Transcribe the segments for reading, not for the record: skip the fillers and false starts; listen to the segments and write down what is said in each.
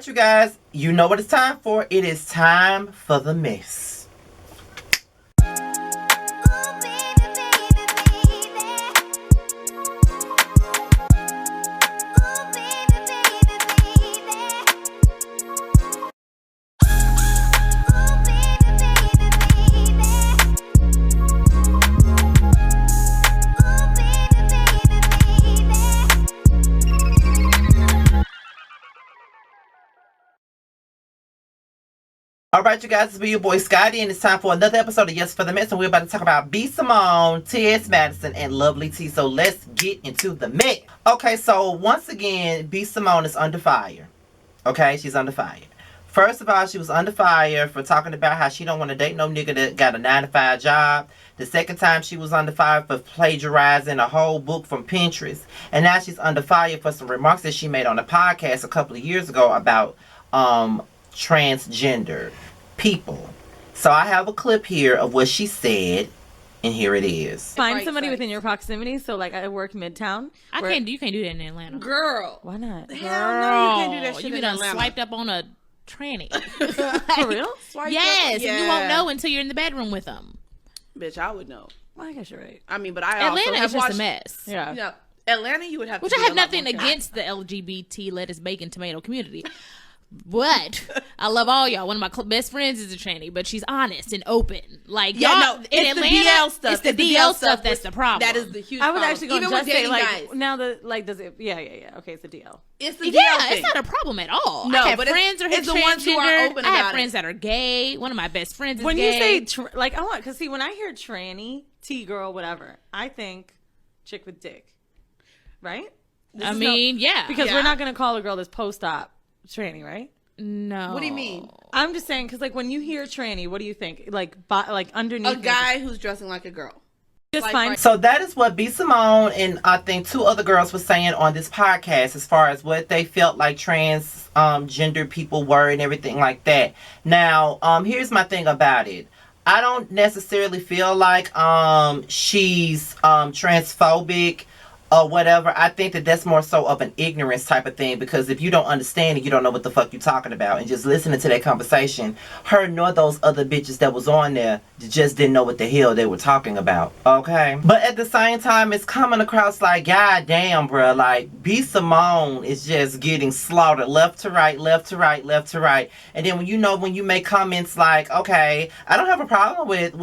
right, you guys, you know what it's time for. It is time for the mess. Alright, you guys, it's me, your boy Scotty, and it's time for another episode of Yassss for the Mess, and we're about to talk about B.Simone, T.S. Madison, and Lovely T. So let's get into the mess. Okay, so once again, B.Simone is under fire. Okay, she's under fire. First of all, she was under fire for talking about how she don't want to date no nigga that got a 9-to-5 job. The second time she was under fire for plagiarizing a whole book from Pinterest. And now she's under fire for some remarks that she made on a podcast a couple of years ago about transgender people. So I have a clip here of what she said, and here it is. Find somebody within your proximity. So like I work Midtown. You can't do that in Atlanta. Girl. Why not? Hell no, you can't do that shit you in Atlanta. Swiped up on a tranny. For real? Yes, and you won't know until you're in the bedroom with them. Bitch, I would know. Well, I guess you're right. I mean, but I Atlanta also have is just watched, a mess. Yeah. You know, Atlanta, you would have to. Which I have nothing against the LGBT lettuce, bacon, tomato community. But I love all y'all. One of my best friends is a tranny, but she's honest and open. Like, yeah, y'all, no, in it's Atlanta, the DL stuff. It's the DL stuff that's the problem. That is the huge I would problem. actually go Even just with say, dating like, guys. now that, like, does it, yeah. Okay, it's the DL. It's the Yeah, DL thing. it's not a problem at all. No, I have but friends who are it's the ones who are transgender. open I have about friends it. that are gay. One of my best friends is When gay. you say, like, I want, because see, when I hear tranny, T-girl, whatever, I think chick with dick. Right? Yeah. Because Yeah. we're not going to call a girl that's post-op tranny, right? No. What do you mean? I'm just saying, because, like, when you hear tranny, what do you think? Like underneath. A guy who's dressing like a girl. Just like, fine. right. So that is what B.Simone and I think 2 other girls were saying on this podcast as far as what they felt like trans gender people were and everything like that. Now, here's my thing about it. I don't necessarily feel like she's transphobic or whatever. I think that that's more so of an ignorance type of thing, because if you don't understand it, you don't know what the fuck you're talking about. And just listening to that conversation, her nor those other bitches that was on there just didn't know what the hell they were talking about. Okay? But at the same time, it's coming across like, god damn, bruh, like B.Simone is just getting slaughtered left to right, left to right, left to right. And then when you make comments like, okay, I don't have a problem with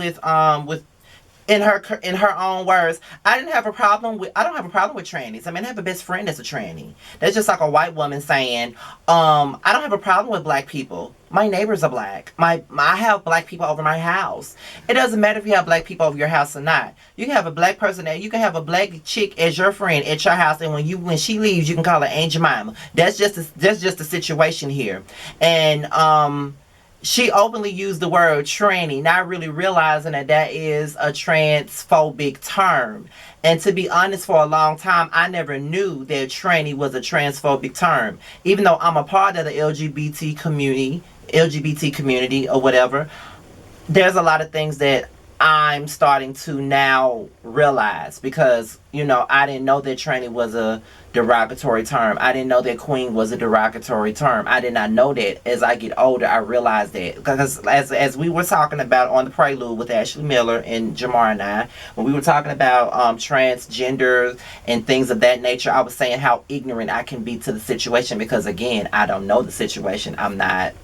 in her own words, I don't have a problem with trannies. I mean, I have a best friend that's a tranny. That's just like a white woman saying, I don't have a problem with black people. My neighbors are black. I have black people over my house. It doesn't matter if you have black people over your house or not. You can have a black person you can have a black chick as your friend at your house, and when she leaves, you can call her Aunt Jemima. That's just the situation here. And she openly used the word tranny, not really realizing that is a transphobic term. And to be honest, for a long time, I never knew that tranny was a transphobic term. Even though I'm a part of the LGBT community or whatever, there's a lot of things that I'm starting to now realize, because, I didn't know that tranny was a derogatory term. I didn't know that queen was a derogatory term. I did not know that. As I get older, I realized that. Because as we were talking about on the Prelude with Ashley Miller and Jamar and I, when we were talking about transgender and things of that nature, I was saying how ignorant I can be to the situation, because, again, I don't know the situation. I'm not...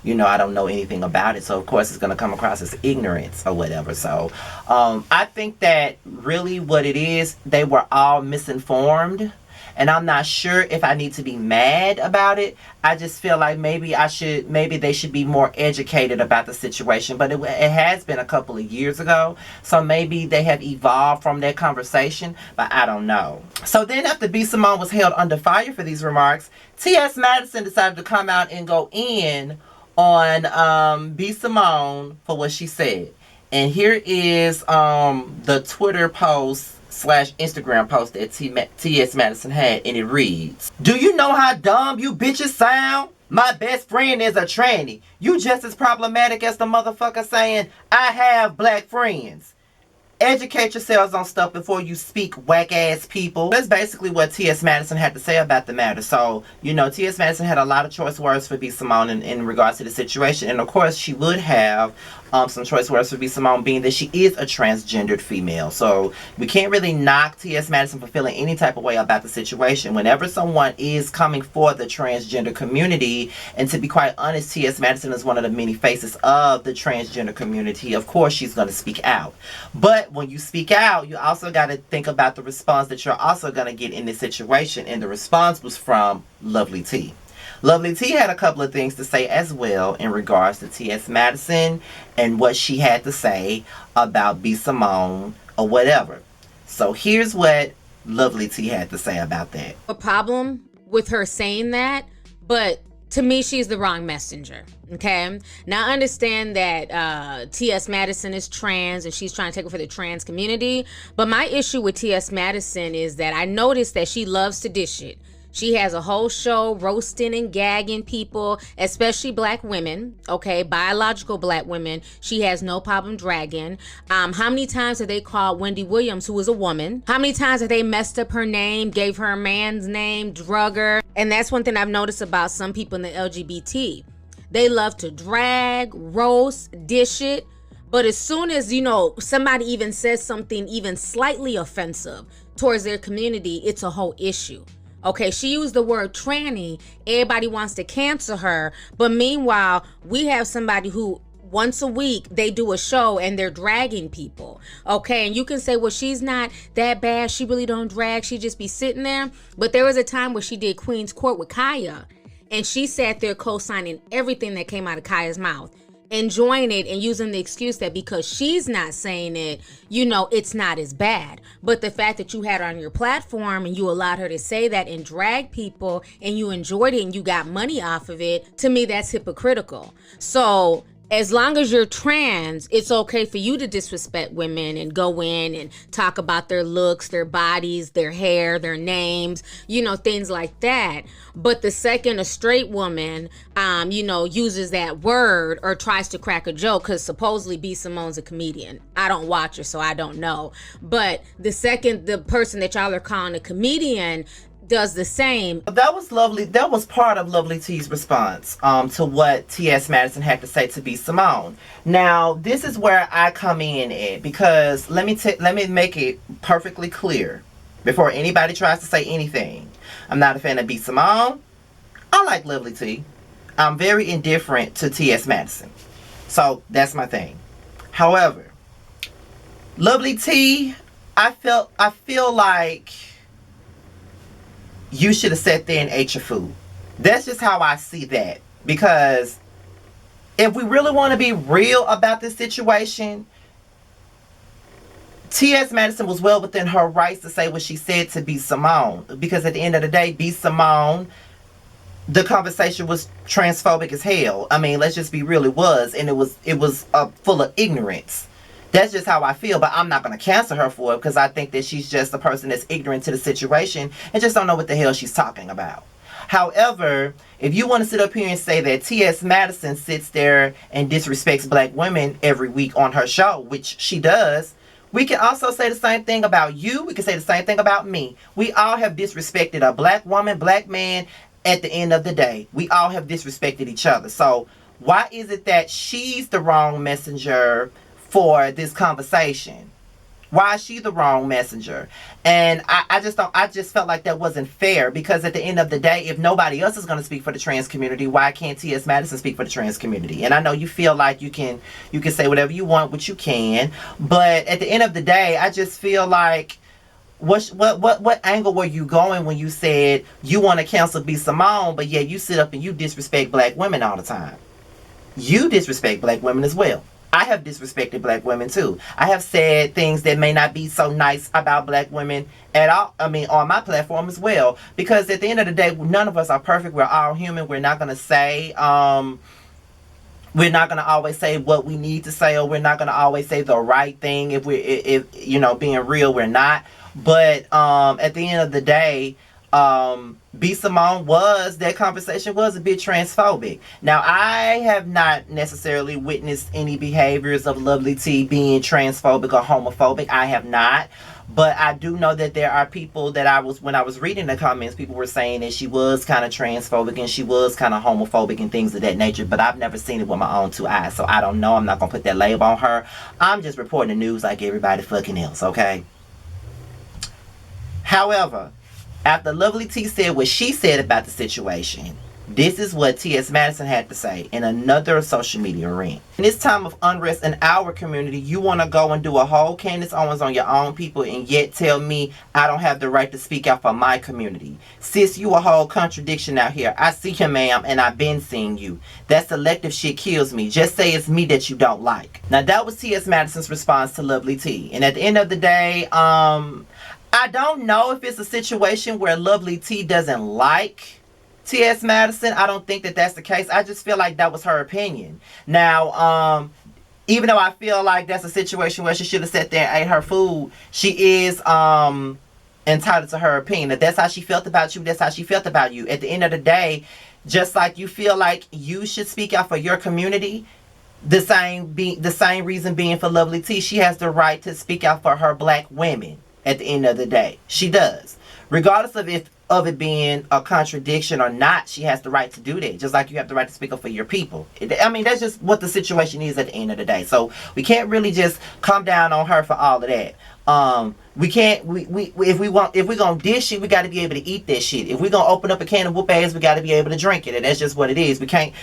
I don't know anything about it. So, of course, it's going to come across as ignorance or whatever. So, I think that really what it is, they were all misinformed. And I'm not sure if I need to be mad about it. I just feel like maybe they should be more educated about the situation. But it has been a couple of years ago. So maybe they have evolved from that conversation. But I don't know. So then after B.Simone was held under fire for these remarks, T.S. Madison decided to come out and go in on B.Simone for what she said. And here is the Twitter post / Instagram post that T.S. Madison had, and it reads, "Do you know how dumb you bitches sound? My best friend is a tranny. You just as problematic as the motherfucker saying, I have black friends. Educate yourselves on stuff before you speak, whack ass people. That's basically what T.S. Madison had to say about the matter. So, T.S. Madison had a lot of choice words for B.Simone in regards to the situation. And of course, she would have some choice words for B.Simone, being that she is a transgendered female. So we can't really knock T.S. Madison for feeling any type of way about the situation. Whenever someone is coming for the transgender community, and to be quite honest, T.S. Madison is one of the many faces of the transgender community, of course she's going to speak out. But when you speak out, you also got to think about the response that you're also going to get in this situation. And the response was from Lovely T. Lovely T had a couple of things to say as well in regards to T.S. Madison and what she had to say about B.Simone or whatever. So here's what Lovely T had to say about that. A problem with her saying that, but to me, she's the wrong messenger. Okay. Now I understand that T.S. Madison is trans and she's trying to take it for the trans community. But my issue with T.S. Madison is that I noticed that she loves to dish it. She has a whole show roasting and gagging people, especially black women, okay, biological black women. She has no problem dragging. How many times have they called Wendy Williams, who is a woman? How many times have they messed up her name, gave her a man's name, drug her? And that's one thing I've noticed about some people in the LGBT. They love to drag, roast, dish it. But as soon as, somebody even says something even slightly offensive towards their community, it's a whole issue. Okay, she used the word tranny. Everybody wants to cancel her. But meanwhile, we have somebody who once a week they do a show and they're dragging people. Okay, and you can say, well, she's not that bad. She really don't drag. She just be sitting there. But there was a time where she did Queen's Court with Kaya. And she sat there co-signing everything that came out of Kaya's mouth, enjoying it and using the excuse that because she's not saying it, it's not as bad. But the fact that you had her on your platform and you allowed her to say that and drag people and you enjoyed it and you got money off of it, to me, that's hypocritical. So as long as you're trans, it's okay for you to disrespect women and go in and talk about their looks, their bodies, their hair, their names, things like that. But the second a straight woman, uses that word or tries to crack a joke, because supposedly B.Simone's a comedian. I don't watch her, so I don't know. But the second the person that y'all are calling a comedian does the same. That was lovely. That was part of Lovely T's response to what T.S. Madison had to say to B.Simone. Now, this is where I come in at, because let me make it perfectly clear before anybody tries to say anything. I'm not a fan of B.Simone. I like Lovely T. I'm very indifferent to T.S. Madison. So that's my thing. However, Lovely T, I feel like you should have sat there and ate your food. That's just how I see that. Because if we really want to be real about this situation, T.S. Madison was well within her rights to say what she said to B.Simone. Because at the end of the day, B.Simone, the conversation was transphobic as hell. I mean, let's just be real, it was. And it was full of ignorance. That's just how I feel, but I'm not going to cancel her for it, because I think that she's just a person that's ignorant to the situation and just don't know what the hell she's talking about. However, if you want to sit up here and say that T.S. Madison sits there and disrespects black women every week on her show, which she does, we can also say the same thing about you. We can say the same thing about me. We all have disrespected a black woman, black man. At the end of the day, we all have disrespected each other. So why is it that she's the wrong messenger for this conversation? Why is she the wrong messenger? And I just felt like that wasn't fair, because at the end of the day, if nobody else is going to speak for the trans community, why can't T.S. Madison speak for the trans community? And I know you feel like you can say whatever you want, which you can, but at the end of the day, I just feel like what angle were you going when you said you want to cancel B.Simone, but yet you sit up and you disrespect black women all the time? You disrespect black women as well. I have disrespected black women too. I have said things that may not be so nice about black women at all. I mean, on my platform as well. Because at the end of the day, none of us are perfect. We're all human. We're not going to say, we're not going to always say what we need to say, or we're not going to always say the right thing. If being real, we're not. But at the end of the day, B.Simone that conversation was a bit transphobic. Now, I have not necessarily witnessed any behaviors of Lovely T being transphobic or homophobic. I have not. But I do know that there are people that when I was reading the comments, people were saying that she was kind of transphobic and she was kind of homophobic and things of that nature. But I've never seen it with my own two eyes. So I don't know. I'm not going to put that label on her. I'm just reporting the news like everybody fucking else, okay? However, after Lovely T said what she said about the situation, this is what T.S. Madison had to say in another social media rant. In this time of unrest in our community, you want to go and do a whole Candace Owens on your own people and yet tell me I don't have the right to speak out for my community. Sis, you a whole contradiction out here. I see you, ma'am, and I've been seeing you. That selective shit kills me. Just say it's me that you don't like. Now, that was T.S. Madison's response to Lovely T. And at the end of the day, I don't know if it's a situation where Lovely T doesn't like T.S. Madison. I don't think that that's the case. I just feel like that was her opinion. Now, even though I feel like that's a situation where she should have sat there and ate her food, she is entitled to her opinion. If that's how she felt about you, that's how she felt about you. At the end of the day, just like you feel like you should speak out for your community, the same reason being for Lovely T, she has the right to speak out for her black women. At the end of the day, she does, regardless of it being a contradiction or not. She has the right to do that, just like you have the right to speak up for your people. I mean, that's just what the situation is at the end of the day. So we can't really just come down on her for all of that. We can't. If we're gonna dish it, we got to be able to eat that shit. If we're gonna open up a can of whoop ass, we got to be able to drink it, and that's just what it is. We can't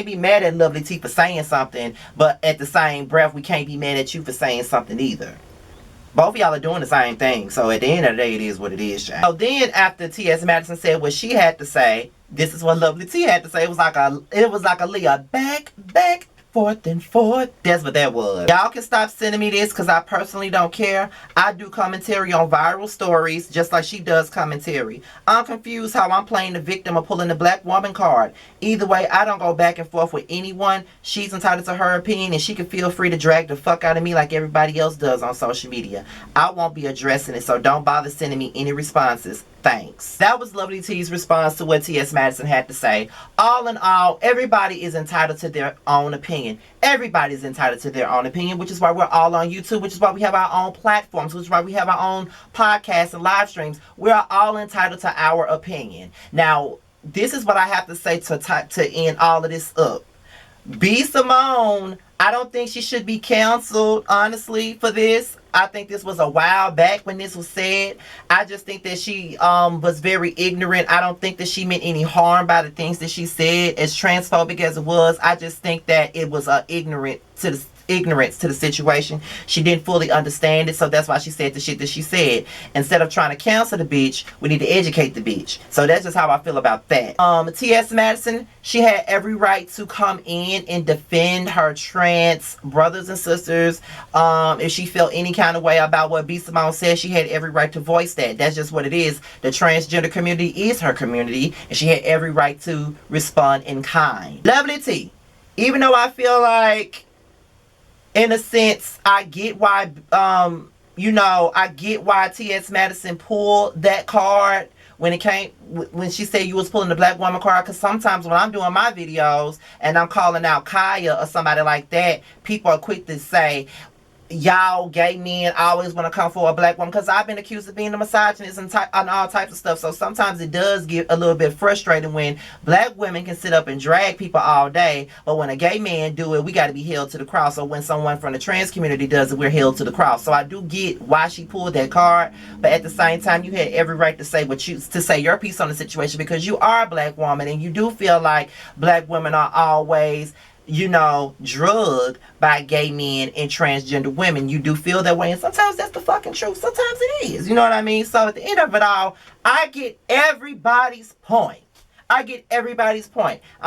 be mad at Lovely T for saying something, but at the same breath, we can't be mad at you for saying something either. Both of y'all are doing the same thing. So at the end of the day, it is what it is, child. So then after T.S. Madison said what she had to say, this is what Lovely T had to say. It was like a Leah back, forth and forth. That's what that was. Y'all can stop sending me this because I personally don't care. I do commentary on viral stories just like she does commentary. I'm confused how I'm playing the victim of pulling the black woman card. Either way, I don't go back and forth with anyone. She's entitled to her opinion and she can feel free to drag the fuck out of me like everybody else does on social media. I won't be addressing it, so don't bother sending me any responses. Thanks. That was Lovely T's response to what T.S. Madison had to say. All in all, everybody is entitled to their own opinion. Everybody's entitled to their own opinion, which is why we're all on YouTube, which is why we have our own platforms, which is why we have our own podcasts and live streams. We're all entitled to our opinion. Now, this is what I have to say to end all of this up. B.Simone, I don't think she should be canceled, honestly, for this. I think this was a while back when this was said. I just think that she was very ignorant. I don't think that she meant any harm by the things that she said, as transphobic as it was. I just think that it was ignorance to the situation. She didn't fully understand it, so that's why she said the shit that she said. Instead of trying to cancel the bitch, we need to educate the bitch. So that's just how I feel about that. T.S. Madison, she had every right to come in and defend her trans brothers and sisters. If she felt any kind of way about what B.Simone said, she had every right to voice that. That's just what it is. The transgender community is her community, and she had every right to respond in kind. Lovely T, even though I feel like, in a sense, I get why, I get why T.S. Madison pulled that card when she said you was pulling the black woman card. Because sometimes when I'm doing my videos and I'm calling out Kaya or somebody like that, people are quick to say, y'all gay men always want to come for a black woman, because I've been accused of being a misogynist and all types of stuff. So sometimes it does get a little bit frustrating when black women can sit up and drag people all day, but when a gay man do it, we got to be held to the cross. Or when someone from the trans community does it, we're held to the cross. So I do get why she pulled that card, but at the same time, you had every right to say your piece on the situation, because you are a black woman and you do feel like black women are always drugged by gay men and transgender women. You do feel that way, and sometimes that's the fucking truth. Sometimes it is. You know what I mean? So at the end of it all, I get everybody's point. I'm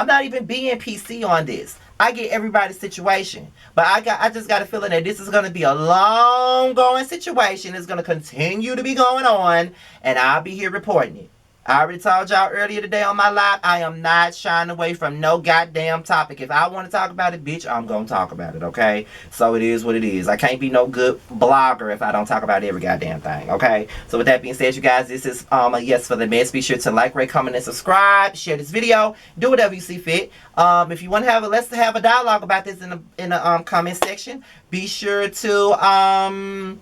not even being PC on this. I get everybody's situation. But I just got a feeling that this is going to be a long-going situation. It's going to continue to be going on, and I'll be here reporting it. I already told y'all earlier today on my live, I am not shying away from no goddamn topic. If I want to talk about it, bitch, I'm going to talk about it, okay? So it is what it is. I can't be no good blogger if I don't talk about every goddamn thing, okay? So with that being said, you guys, this is a Yes for the Mess. Be sure to like, rate, comment, and subscribe. Share this video. Do whatever you see fit. If you want to let's have a dialogue about this in the comment section. Be sure to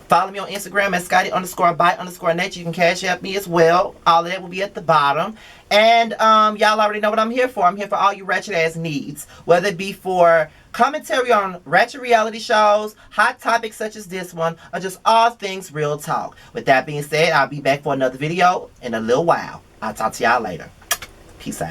follow me on Instagram at Scotty_by_nature. You can cash out me as well. All of that will be at the bottom. And y'all already know what I'm here for. I'm here for all you ratchet ass needs. Whether it be for commentary on ratchet reality shows, hot topics such as this one, or just all things real talk. With that being said, I'll be back for another video in a little while. I'll talk to y'all later. Peace out.